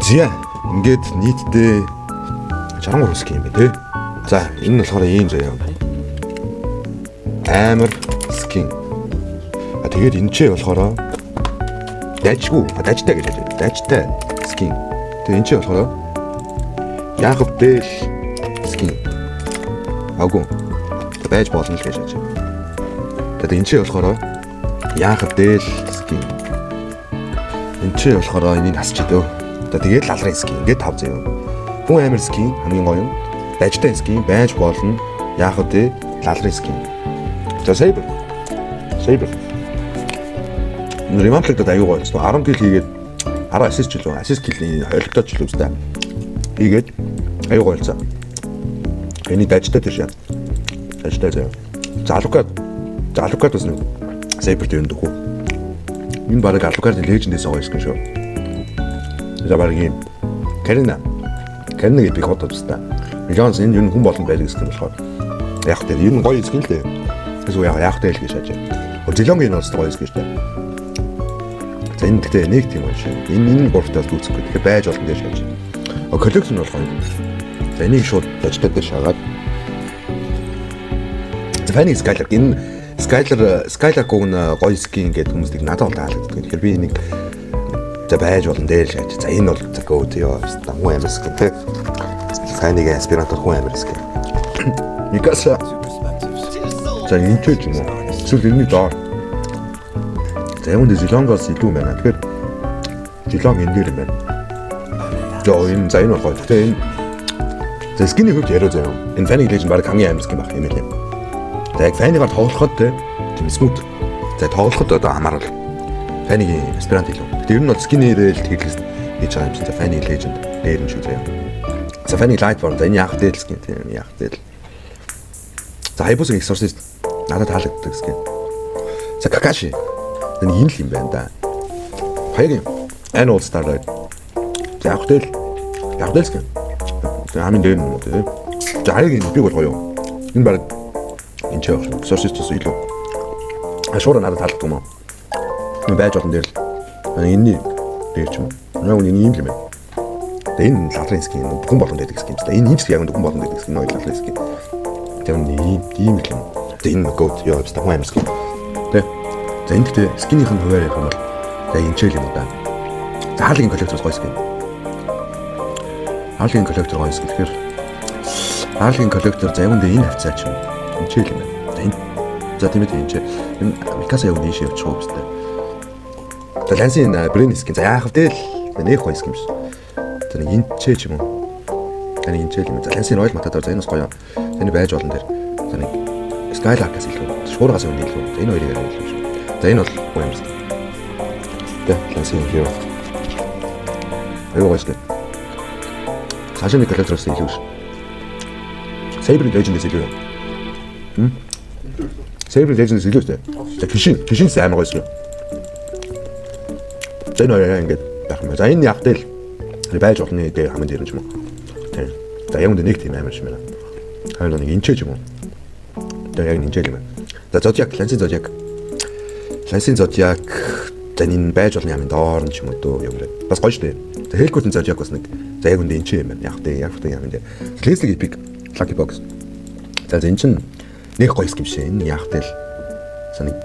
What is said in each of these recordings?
Зя ингээд нийтдээ 63 скин юм бэ те. За энэ нь болохоор ийм заяа. Амар скин. Тэгээд энэ ч болохоор дажтай гэж хэлээ. Дажтай скин. Тэгээд энэ ч болохоор Яахав дээл скин. Агуу. Байж болно л гэж хэлж байна. Тэгээд энэ ч болохоор Яахав дээл скин. Энэ ч болохоор энийг хасч идөө. Тэгээд лалрын скин ингээд 5 заяа. Хүн амар скин хамгийн гоё юм. Дажтай скин байж болно. Яахав дээ лалрын скин. За Saber. Ремонтлогдод аюу гоё. 10 кил хийгээд 10 assist ч үлээ. Assist килний хойлогдоод ч үлээ үстэй. Хийгээд аюу гоё болсон. Эний дажтай тийш яа. Дажтай заяа. Залукад бас нэг Saber дээр дөхөө. Энэ баг Alucard-ийн Legend-ээс гоё скин шүү. За баг юм. Карина гэдэг би хот тустай. Jones энэ хүн болон байдаг скин болохоор. Яг тэр энэ гоё скин л дээ. Эсвэл яг тэл гэж шааж. Зелонгийн нь гоё скин шүү дээ. За энэ гэхдээ нэг тийм байна шүү. Энэ гуравтаас үүсэх гэдэг. Тэгэхээр байж болно гэж шааж. Коллекцн нь бол гоё. За энийг шууд дажтай дээр шаагаад. За фаны Skylar энэ Skylar гон гоё скин гэдэг хүмүүсийг надад бол таалагддаг. Тэгэхээр би энийг за байж болно дээр шааж. За энэ бол за гоо тийм хүн амар скин те. Фаниг аспирантор хүн амар скин. Никаса. За энэ ч юм уу. Эсвэл энэ доор. За юунд Зелонгоос илүү байна. Тэгэхээр Зелонг энэ дээр юм байна. За энэ за энэ бол гэхдээ энэ за скиний хувьд яриа заяа. Энэ фаnig Legend баг хамгийн амар скин баг юм ээ. За яг фанигаар тоглоход тийм смут. За тоглоход одоо хамаарал. Фаnig аспирант илүү. Тэр нь бол скинээрээ л тэглээс хийж байгаа юм чинь. За фаnig Legend дээр нь шүү заяа. За фаnig Lightborn за энэ яах дээр скин тийм яах дээр. За Hayabusa Exorcist надад таалагддаг скин. За Kakashi энэ юм л юм байна да. Хоёрын Annual Star Raid. За яг дээр скин. За амин дээр юм уу тийм. За хаягийн би бол гоё. Энэ баг энэ ч Exorcist-ос илүү. Ашуура надад таалагддаг юм уу? Энэ байж болно дээр л. Энэний дээр ч юм. Яг энэ юм л юм байна. Энэ лалрын скин хүн болгонд байдаг скин. Энэ юм шиг яг хүн болгонд байдаг скин ноёл лалрын скин. Тэр ийм л юм. Энэ гот яа бста хүн амар скин. Тэ. За энэ гэхдээ скинийх нь хуваар ярих юм бол за энэ ч юм уу да. За хаалгийн коллектор гоё скин. Хаалгийн коллектор гоё скин. Тэгэхээр хаалгийн коллектор за юунд энэ хавцаа ч юм. Энэ ч юм байна. За энэ за тийм ээ энэ ч энэ Mikasa яг ийш явчих уу бста. За Lance-ийн Brain скин. За яах вэ? Нэг гоё скин биш. Тэр энэ ч юм уу. Тэр энэ ч юм. За Lance-ийн Royal Matador за энэ бас гоё. Тэний байж олон дээр. За нэг Skylark-аас илүү. Шуургаас өмнө илүү. За энэ хоёрыг ярих юм шүү. За энэ бол гоё юм шиг. Тэ Lance-ийн Hero. Аюу гоё скин. Сашины коллектороос илүү шүү. Saber Legend-ээс илүү. Saber Legend-ээс илүү шүү. За Kishin амар гоё скин. За энэ хоёрыг ингээд байх юм. За энэ яг тэл байж олны дээр хамгийн дээр юм уу. Тийм. За яг нэг тийм амар юм байна. Хайр нэг энэ ч юм уу. Тэр яг энэ юм байна. За Zodiac, Lance-ийн Zodiac энэ байж олны хамгийн доор нь ч юм уу дөө юм байна. Бас гоё шүү дээ. За Hellcat-ийн Zodiac бас нэг за яг энэ юм байна. Яг юм дээ. Classic Epic Lucky Box. За энэ чинь нэг гоё ским шээ. Энэ яг тэл саний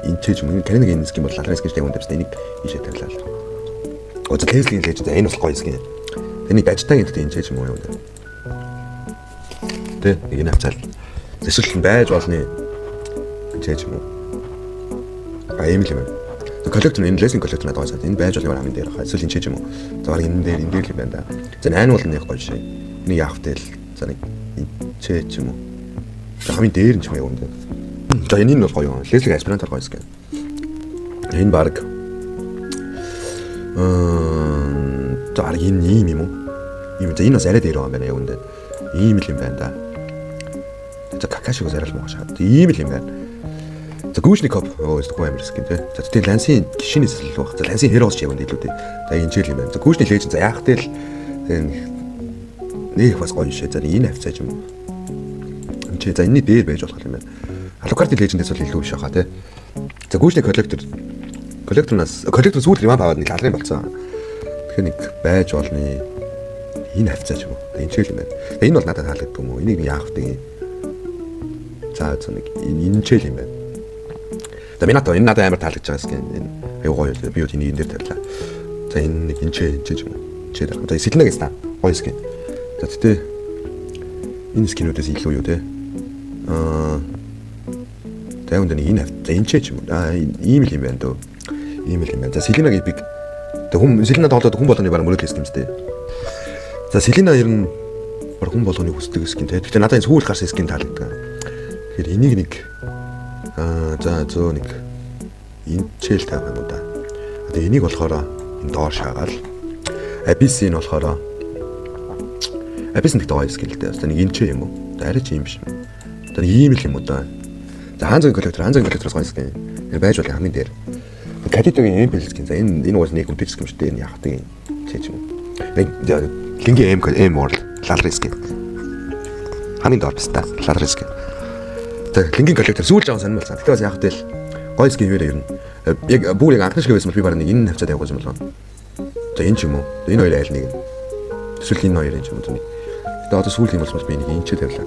энэ ч юм уу. Кариныг энэ ским бол лалрын ским яг энэ энийг ийшээ тавилаа. Озо Classic Legend за энэ бол гоё ским. Энийг дажтай гэдэг энэ ч юм уу юм дээ. Тэ энэ хавцаал. Эсвэл байж болно гэж юм уу. Ийм л юм байна. Коллектор энэ Lessing коллектор надад гоёсаад энэ байж болох хамгийн дээр хаа. Эсвэл энэ ч юм уу. За баг энэ дээр л юм байна да. За Annual нэг гоё шээ. Энийг яах тэл за нэг энэ ч юм уу. За хамгийн дээр нь ч юм уу. За энэ нь бол гоё юм. Lessing Aspirant гоё скин. Энэ баг за энэ ийм юм уу? Ийм за энэ бас арай дээр байгаа юм байна яг үндэ. Ийм л юм байна да. За Kakashi-гоос арай л муу шахаад. Ийм л юм байна. За Gushnikov өөстөө амар скин тий. За тэгээд Lance-ийн Kishin-ээс л баг. За Lance-ийн Heroes ч яг үндэ илүү тий. За энэ ч юм байна. За Gushni Legend за яах тэл нэг бас гоё шээ. За энэ хавцаа ч юм уу. Энд чи за энэний дээр байж болох юм байна. Alucard-ийн Legend-ээс бол илүү биш хаа тий. За Gushni коллектор сүүл ремап аваад нэг лалрын болцсон. Тэгэхээр нэг байж олны энэ хавцаа ч юм уу. Энэ ч юм байна. Энэ бол надад таалагддаг юм уу? Энийг яах вэ? За нэг энэ ч юм байна. За би надад амар таалагдж байгаа юм. Энэ аюу гоё би юу энийг энэ дээр тавилаа. За энэ нэг энэ ч юм уу. Чи дээр. За Selena гэсэн гоё скин. За тэгтээ энэ скинүүдээс илүү юу те. Тэвэнд энэ хавцаа энэ ч юм уу. Ийм л юм байна дөө. Ийм л юм байна. За Selena-гийн биг Selena тоглоод хүн болгоны бараг мөрөөдөл юм сте. За Selena ер нь баг хүн болгоны хүсдэг скин те. Тэгтээ надад энэ сүүл гарсан скин таалагддаг. Тэгэхээр энийг нэг за зөө нэг энэ чэл тавих юм уу да. Тэгээ энийг болохоор энэ доор шаагаал. Abyss-ийн болохоор Abyss нэг гоё скин л дээ. Тэгээ нэг энэ ч юм уу. Арай ч юм биш юм. Тэгээ нэг ийм л юм уу да. За Hanzo коллектороос гоё скин. Тэр байж бол хамгийн дээр. Кадитогийн M бэлс гин. За энэ уус нэг үнэтэй скин шүү дээ. Энэ яах вэ? Чэж юм. Лингийн M World Lalris гин. Хамгийн доор баста Lalris гин. За лингийн коллектор сүүлж авсан сонирм болсон. Тэгтээ бас яах вэ? Гоё скин юу юм. Яг бүр яг анхны шиг байсан бол би бараг нэг энэ хавцаад явуулсан юм байна. За энэ ч юм уу. Энэ хоёр айл нэг. Эсвэл энэ хоёр юм ч юм уу. Тэгтээ одоо сүүл юм болсон би нэг энэ ч тавилаа.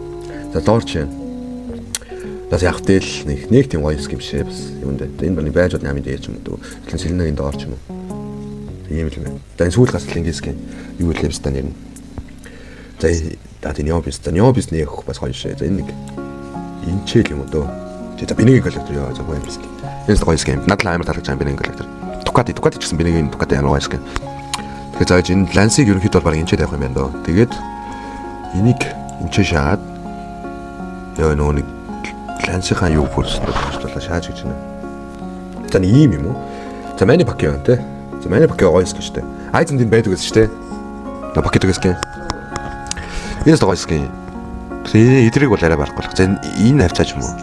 За доор чинь. За яах вэ? Нэг тийм гоё скин бишээ бас юм дээ. Энэ бол байж бол намын дээр ч юм уу. Тэгэхээр Selena-гийн доор ч юм уу. Ийм л юм байна. За энэ сүүл гасал лингийн скин юу вэ лэвстаа нэр нь. За энэ Neobis нэг бас гоё шээ. За энэ нэг энэ ч юм уу дөө. За биний коллектор яа за гоё юм скин. Энэ гоё скин. Надад амар таалагдж байгаа биний коллектор. Ducati гэсэн биний Ducati амар гоё скин. Тэгэхээр зааж энэ Lance-ийг ерөнхийдөө бол баг энэ ч тавих юм байна дөө. Тэгээд энийг энэ ч шаад яа нэг Lance-ийн юу бүрсэн болоо шааж гэж байна. За нэг ийм юм уу? За Manny Pacquiao те. За Manny Pacquiao гоё скин шүү дээ. Айзен din байдаг гэсэн шүү дээ. На Pacquiao скин. Энэ гоё скин. Тэгээ эдрийг бол арай барахгүй л. За энэ хавцаач юм уу?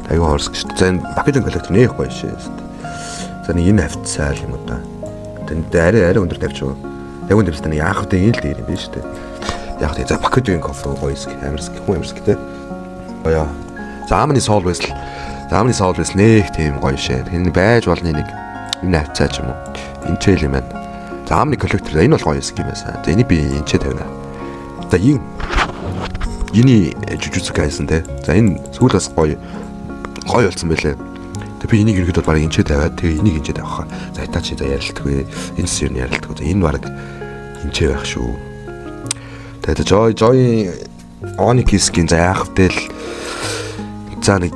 Аюу хорс гэж. За энэ Pacquiao коллектор нэх гоё шээ. За нэг энэ хавцаа л юм уу та. Тэнд арай өндөр тавьчих. Яг өндөр хэвээр яах вэ? Энэ л дээр юм биш үү? Яг тэгээ за Pacquiao кофе гоё скин. Амар скин. Хүн амар скин те. Гоё. За Amni Soul Wrestle. За Amni Soul Wrestle нэх тийм гоё шээ. Энэ байж болны нэг энэ хавцаач юм уу? Энэ ч юм байна. За Amni коллектор энэ бол гоё скин байсан. За энийг би энэ ч тавина. За энэ Jujutsu Kaisen те. За энэ сүүл бас гоё болсон байлээ. Тэг би энийг ерөөдөө баг энэ ч тавиад тэгээ энийг энэ ч тавих. За Itachi за ярилтгүй. Энэ сэр нь ярилтгүй. За энэ баг энэ ч байх шүү. Тэгээд Joy Onyx-ийн за яах вэ? За нэг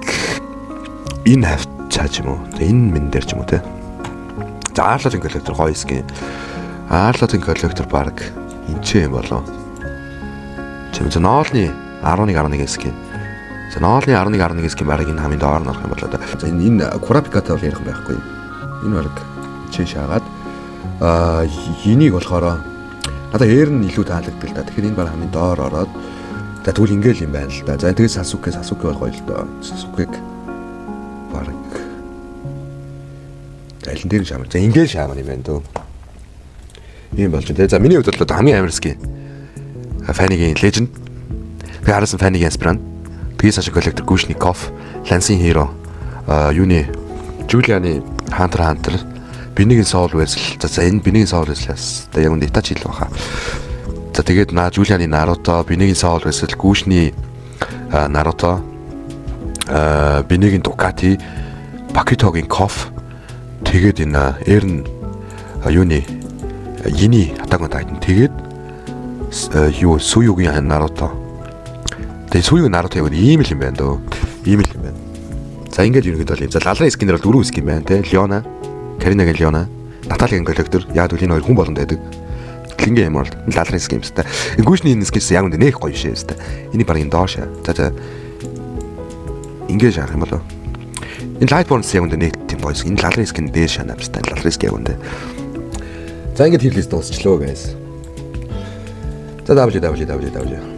энэ хавцаач юм уу? За энэ мен дээр ч юм уу те. За Arlott-ийн коллектор гоё скин. Arlott-ийн коллектор баг энэ ч юм болоо. За Noolny 11 скин. За Noolny 11 скин баг энэ хамгийн доор норох юм болоо да. За энэ Kurapika-тай бол ярих юм байхгүй. Энэ баг чи шаагаад энийг болохоор надаа ээр нь илүү таалагддаг л да. Тэгэхээр энэ баг хамгийн доор ороод за тэгвэл ингээл юм байна л да. За тэгээд Sasuke бол гоё л доо. Sasuke-г баг айлын дээр шаамар. За ингээл шаамар юм байна дөө. Ийм болж байна. За миний хувьд бол хамгийн амар скин. Fanny-гийн Legend. Би харсан Fanny-гийн Aspirant. Тэгээ Sasha Collector Gushnikov, Lance-ийн Hero, юуны Julian-ы Hunter, Binig-ийн Soul Wrestle. За энэ Binig-ийн Soul Wrestle-аас яг үндэ Itachi л баха. За тэгээд Julian-ы Naruto, Binig-ийн Soul Wrestle, Gushni Naruto, Binig-ийн Ducati, Pakitoгийн Kof. Тэгээд энэ Eren юуны Yini Attack on Titan. Тэгээд юу Suyuгийн Naruto. Тэгээ Suyuгийн Naruto яг ийм л юм байна дөө. Ийм л юм байна. За ингээд ерөнхийдөө бол за Lalris скинээр бол 4 скин байна те. Leona, Karina-гийн Leona, Natalia-гийн коллектор. Яг үл энэ хоёр хүн болгонд байдаг. Linging Emerald, Lalris скин хэвээр. Gushni скинс яг үндэ нэх гоё шээ хэвээр. Энийг баг энэ доош. За ингээд шаах юм болоо. Энэ Lightborn яг үндэ нэг тийм гоё скин. Энэ Lalris скин дээр шанаа хэвээр. Lalris яг үндэ. За ингээд хийлээс дуусчлоо guys. За W.